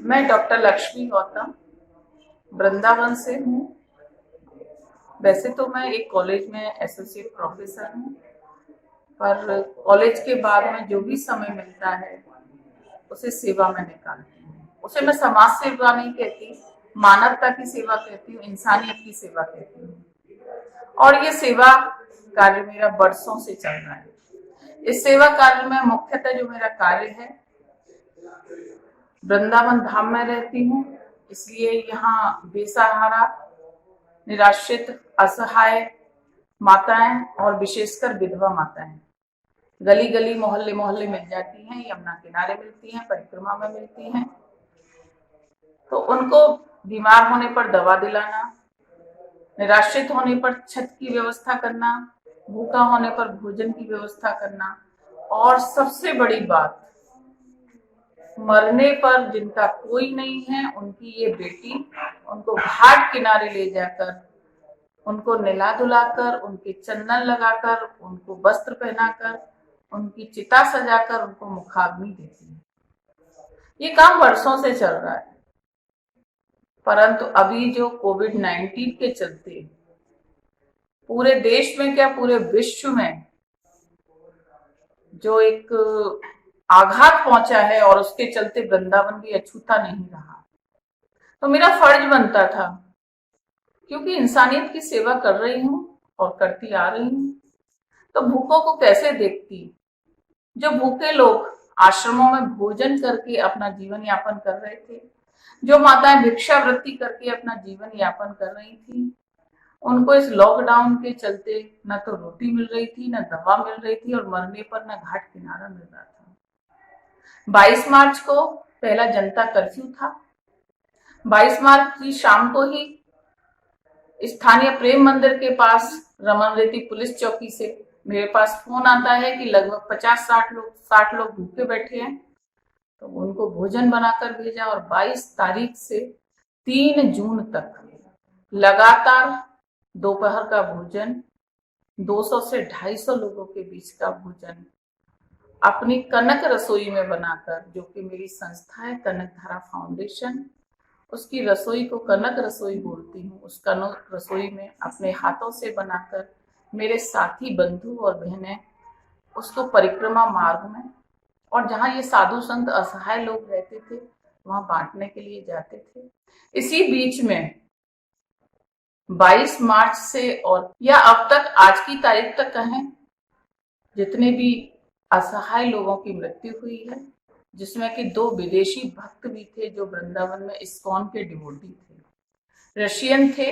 मैं डॉक्टर लक्ष्मी गौतम वृंदावन से हूँ। वैसे तो मैं एक कॉलेज में एसोसिएट प्रोफेसर हूँ, पर कॉलेज के बाद में जो भी समय मिलता है उसे सेवा में निकालती हूँ। उसे मैं समाज सेवा नहीं कहती, मानवता की सेवा कहती हूँ, इंसानियत की सेवा कहती हूँ। और ये सेवा कार्य मेरा बरसों से चल रहा है। इस सेवा कार्य में मुख्यतः जो मेरा कार्य है, वृंदावन धाम में रहती हूँ, इसलिए यहाँ बेसहारा, निराश्रित, असहाय माताएं और विशेषकर विधवा माताएं गली गली मोहल्ले मोहल्ले मिल जाती हैं, यमुना किनारे मिलती हैं, परिक्रमा में मिलती हैं। तो उनको बीमार होने पर दवा दिलाना, निराश्रित होने पर छत की व्यवस्था करना, भूखा होने पर भोजन की व्यवस्था करना, और सबसे बड़ी बात, मरने पर जिनका कोई नहीं है उनकी ये बेटी उनको घाट किनारे ले जाकर उनको नहला धुलाकर, उनके चंदन लगाकर, उनको वस्त्र पहनाकर, उनकी चिता सजाकर उनको मुखाग्नि देती है। ये काम वर्षों से चल रहा है, परंतु अभी जो कोविड-19 के चलते पूरे देश में क्या पूरे विश्व में जो एक आघात पहुंचा है, और उसके चलते वृंदावन भी अछूता नहीं रहा, तो मेरा फर्ज बनता था, क्योंकि इंसानियत की सेवा कर रही हूं और करती आ रही हूं, तो भूखों को कैसे देखती। जो भूखे लोग आश्रमों में भोजन करके अपना जीवन यापन कर रहे थे, जो माताएं भिक्षावृत्ति करके अपना जीवन यापन कर रही थी, उनको इस लॉकडाउन के चलते न तो रोटी मिल रही थी, न दवा मिल रही थी, और मरने पर न घाट किनारा मिल रहा था। 22 मार्च को पहला जनता कर्फ्यू था। 22 मार्च की शाम को ही स्थानीय प्रेम मंदिर के पास रमन रेती पुलिस चौकी से मेरे पास फोन आता है कि लगभग 50-60 लोग भूखे बैठे हैं। तो उनको भोजन बनाकर भेजा, और 22 तारीख से 3 जून तक लगातार दोपहर का भोजन, 200 से 250 लोगों के बीच का भोजन अपनी कनक रसोई में बनाकर, जो कि मेरी संस्था है कनक धारा फाउंडेशन, उसकी रसोई को कनक रसोई बोलती हूँ, उस कनक रसोई में अपने हाथों से बनाकर मेरे साथी बंधु और बहनें उसको परिक्रमा मार्ग में, और जहाँ ये साधु संत असहाय लोग रहते थे, वहां बांटने के लिए जाते थे। इसी बीच में 22 मार्च से और या अब तक आज की तारीख तक कहें, जितने भी असहाय लोगों की मृत्यु हुई है, जिसमें कि 2 विदेशी भक्त भी थे जो वृंदावन में इस्कॉन के डिवोटी थे, रशियन थे।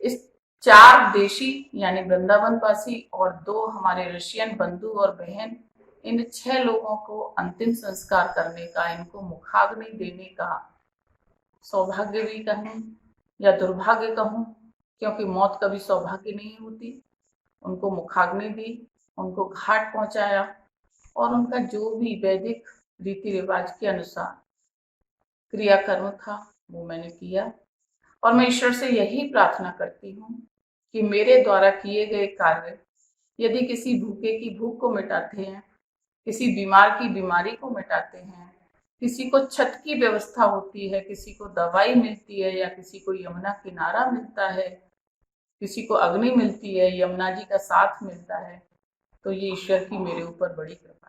इस 4 देशी यानी वृंदावन वासी और 2 हमारे रशियन बंधु और बहन, इन 6 लोगों को अंतिम संस्कार करने का, इनको मुखाग्नि देने का सौभाग्य भी कहूं या दुर्भाग्य कहूं, क्योंकि मौत कभी सौभाग्य नहीं होती। उनको मुखाग्नि दी, उनको घाट पहुंचाया, और उनका जो भी वैदिक रीति रिवाज के अनुसार क्रियाकर्म था वो मैंने किया। और मैं ईश्वर से यही प्रार्थना करती हूँ कि मेरे द्वारा किए गए कार्य यदि किसी भूखे की भूख को मिटाते हैं, किसी बीमार की बीमारी को मिटाते हैं, किसी को छत की व्यवस्था होती है, किसी को दवाई मिलती है, या किसी को यमुना किनारा मिलता है, किसी को अग्नि मिलती है, यमुना जी का साथ मिलता है, तो ये ईश्वर की मेरे ऊपर बड़ी कृपा